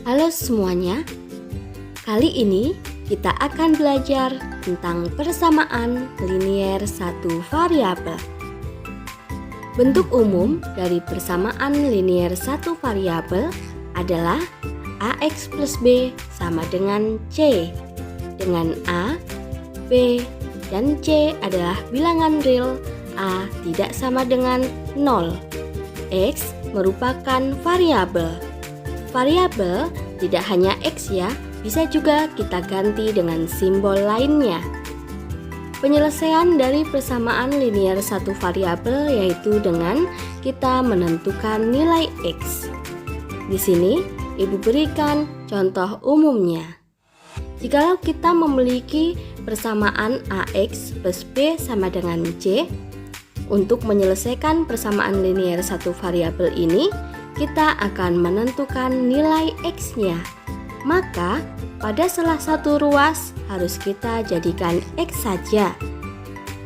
Halo semuanya, kali ini kita akan belajar tentang persamaan linier satu variabel. Bentuk umum dari persamaan linier satu variabel adalah AX plus B sama dengan C, dengan A, B, dan C adalah bilangan real, A tidak sama dengan 0. X merupakan variabel. Variabel tidak hanya X ya, bisa juga kita ganti dengan simbol lainnya. Penyelesaian dari persamaan linier satu variabel yaitu dengan kita menentukan nilai X. Di sini, Ibu berikan contoh umumnya. Jikalau kita memiliki persamaan AX plus B sama dengan C, untuk menyelesaikan persamaan linier satu variabel ini, kita akan menentukan nilai X-nya. Maka, pada salah satu ruas harus kita jadikan X saja.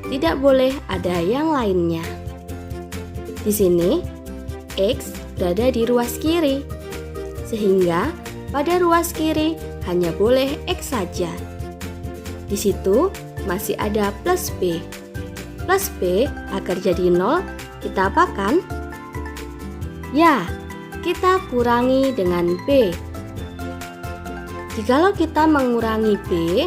Tidak boleh ada yang lainnya. Di sini, X berada di ruas kiri. Sehingga, pada ruas kiri hanya boleh X saja. Di situ masih ada plus B. Plus B agar jadi 0, kita apakan? Ya, kita kurangi dengan B. Jikalau kita mengurangi B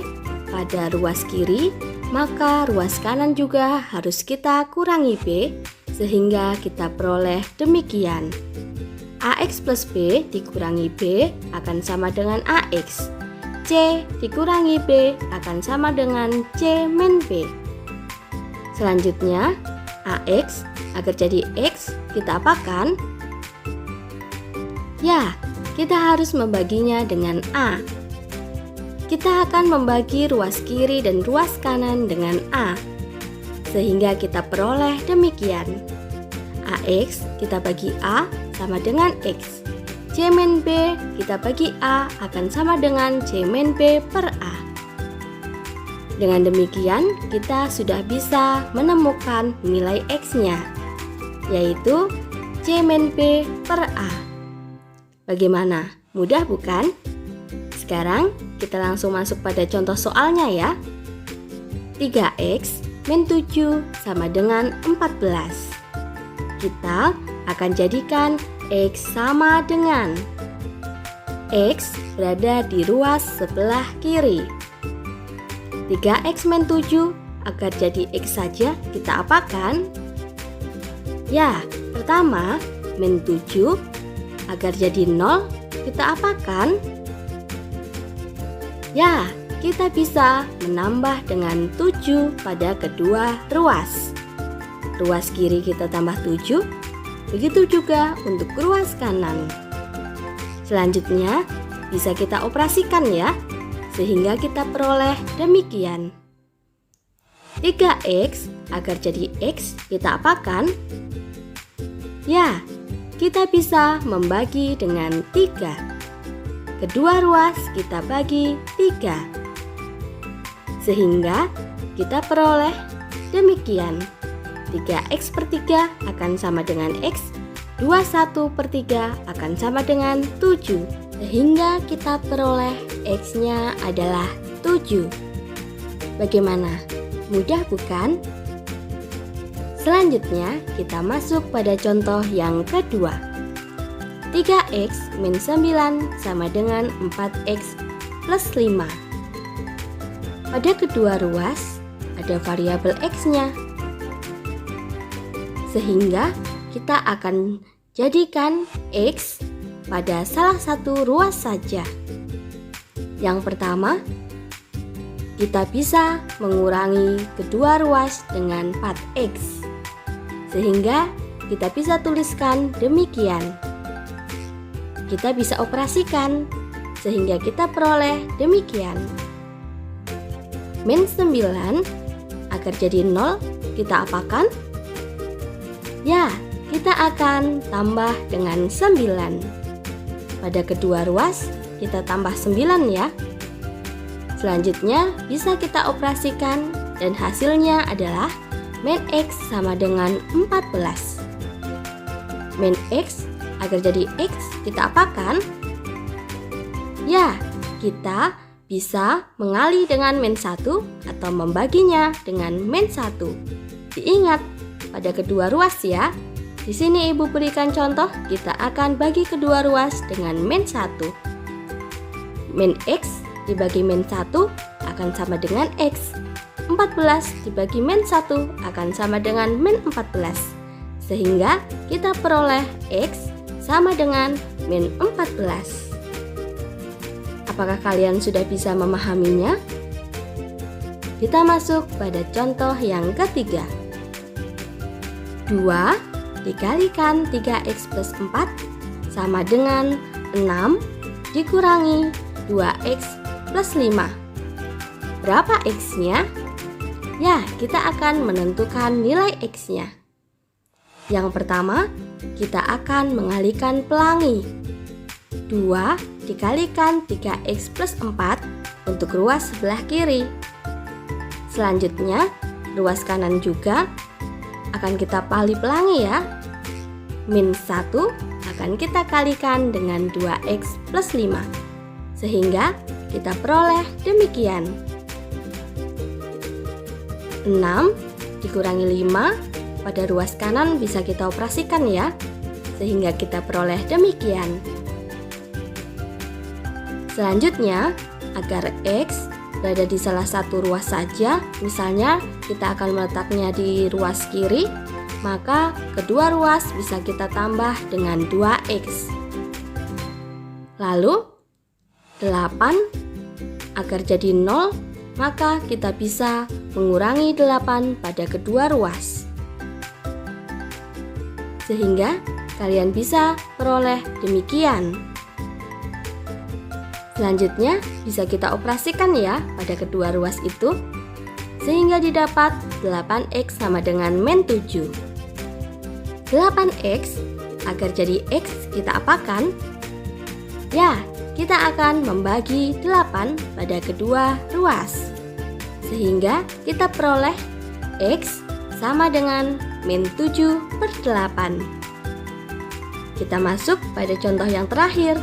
pada ruas kiri, maka ruas kanan juga harus kita kurangi B, sehingga kita peroleh demikian. AX plus B dikurangi B akan sama dengan AX. C dikurangi B akan sama dengan C min B. Selanjutnya, AX agar jadi X, kita apakan? Ya, kita harus membaginya dengan A. Kita akan membagi ruas kiri dan ruas kanan dengan A, sehingga kita peroleh demikian. AX kita bagi A sama dengan X. C min B kita bagi A akan sama dengan C min B per A. Dengan demikian, kita sudah bisa menemukan nilai X-nya, yaitu C min B per A. Bagaimana? Mudah bukan? Sekarang kita langsung masuk pada contoh soalnya ya. 3X min 7 sama dengan 14. Kita akan jadikan X sama dengan X berada di ruas sebelah kiri. 3X min 7 agar jadi X saja kita apakan? Ya, pertama min 7 agar jadi 0, kita apakan? Ya, kita bisa menambah dengan 7 pada kedua ruas. Ruas kiri kita tambah 7, begitu juga untuk ruas kanan. Selanjutnya, bisa kita operasikan ya, sehingga kita peroleh demikian. 3X agar jadi X, kita apakan? Ya, kita bisa membagi dengan 3. Kedua ruas kita bagi 3. Sehingga kita peroleh demikian. 3X per 3 akan sama dengan X. 21 per 3 akan sama dengan 7. Sehingga kita peroleh X-nya adalah 7. Bagaimana? Mudah bukan? Selanjutnya, kita masuk pada contoh yang kedua. 3X min 9 sama dengan 4X plus 5. Pada kedua ruas, ada variabel X-nya. Sehingga, kita akan jadikan X pada salah satu ruas saja. Yang pertama, kita bisa mengurangi kedua ruas dengan 4X. Sehingga kita bisa tuliskan demikian. Kita bisa operasikan, sehingga kita peroleh demikian. Min 9 agar jadi 0, kita apakan? Ya, kita akan tambah dengan 9. Pada kedua ruas, kita tambah 9 ya. Selanjutnya, bisa kita operasikan, dan hasilnya adalah min X sama dengan 14. Min X agar jadi X, kita apakan? Ya, kita bisa mengali dengan min 1 atau membaginya dengan min 1. Diingat, pada kedua ruas ya. Di sini Ibu berikan contoh, kita akan bagi kedua ruas dengan min 1. Min X dibagi min 1 akan sama dengan X. 14 dibagi min 1 akan sama dengan min 14. Sehingga kita peroleh X sama dengan min 14. Apakah kalian sudah bisa memahaminya? Kita masuk pada contoh yang ketiga. 2 dikalikan 3x plus 4 sama dengan 6 dikurangi 2x plus 5. Berapa x-nya? Ya, kita akan menentukan nilai x-nya. Yang pertama, kita akan mengalihkan pelangi. 2 dikalikan 3x plus 4 untuk ruas sebelah kiri. Selanjutnya, ruas kanan juga akan kita pali pelangi ya. Min 1 akan kita kalikan dengan 2x plus 5. Sehingga kita peroleh demikian. 6 dikurangi 5 pada ruas kanan bisa kita operasikan ya. Sehingga kita peroleh demikian. Selanjutnya, agar X berada di salah satu ruas saja, misalnya kita akan meletaknya di ruas kiri, maka kedua ruas bisa kita tambah dengan 2X. Lalu, 8 agar jadi 0, maka kita bisa mengurangi 8 pada kedua ruas. Sehingga kalian bisa peroleh demikian. Selanjutnya bisa kita operasikan ya pada kedua ruas itu, sehingga didapat 8x sama dengan min 7. 8x agar jadi x kita apakan? Ya, kita akan membagi 8 pada kedua ruas, sehingga kita peroleh x sama dengan min 7 per 8. Kita masuk pada contoh yang terakhir.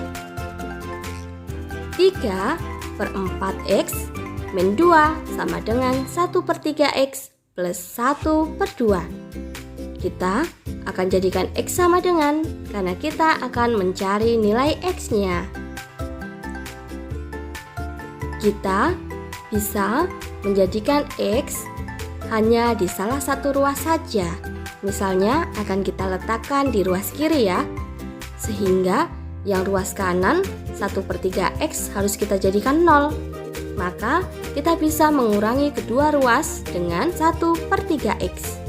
3 per 4x min 2 sama dengan 1 per 3x plus 1 per 2. Kita akan jadikan x sama dengan, karena kita akan mencari nilai x-nya. Kita bisa menjadikan x hanya di salah satu ruas saja. Misalnya akan kita letakkan di ruas kiri ya. Sehingga yang ruas kanan 1 per 3x harus kita jadikan 0. Maka kita bisa mengurangi kedua ruas dengan 1 per 3x.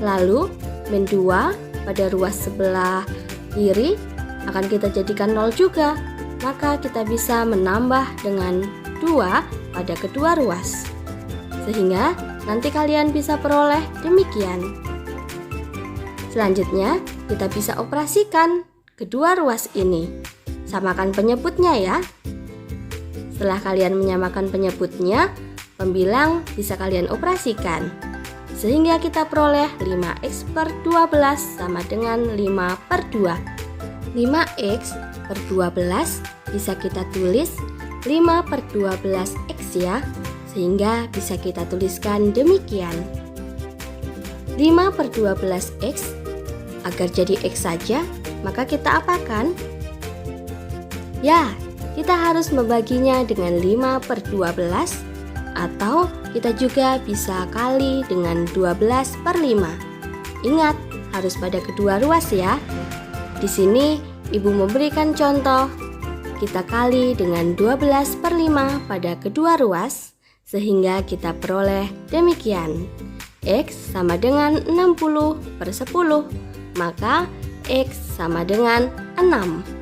Lalu min 2 pada ruas sebelah kiri akan kita jadikan 0 juga. Maka kita bisa menambah dengan 2 pada kedua ruas. Sehingga nanti kalian bisa peroleh demikian. Selanjutnya kita bisa operasikan kedua ruas ini. Samakan penyebutnya ya. Setelah kalian menyamakan penyebutnya, pembilang bisa kalian operasikan. Sehingga kita peroleh 5x per 12 sama dengan 5 per 2. 5x per 12 bisa kita tulis 5 per 12x ya. Sehingga bisa kita tuliskan demikian. 5 per 12x agar jadi x saja, maka kita apakan? Ya, kita harus membaginya dengan 5 per 12, atau kita juga bisa kali dengan 12 per 5. Ingat, harus pada kedua ruas ya. Di sini Ibu memberikan contoh, kita kali dengan 12 per 5 pada kedua ruas, sehingga kita peroleh demikian. X sama dengan 60 per 10, maka X sama dengan 6.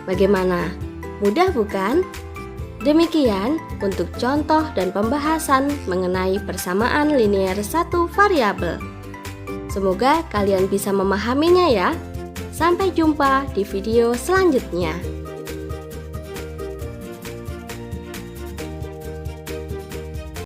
Bagaimana? Mudah bukan? Demikian untuk contoh dan pembahasan mengenai persamaan linier satu variabel. Semoga kalian bisa memahaminya ya. Sampai jumpa di video selanjutnya.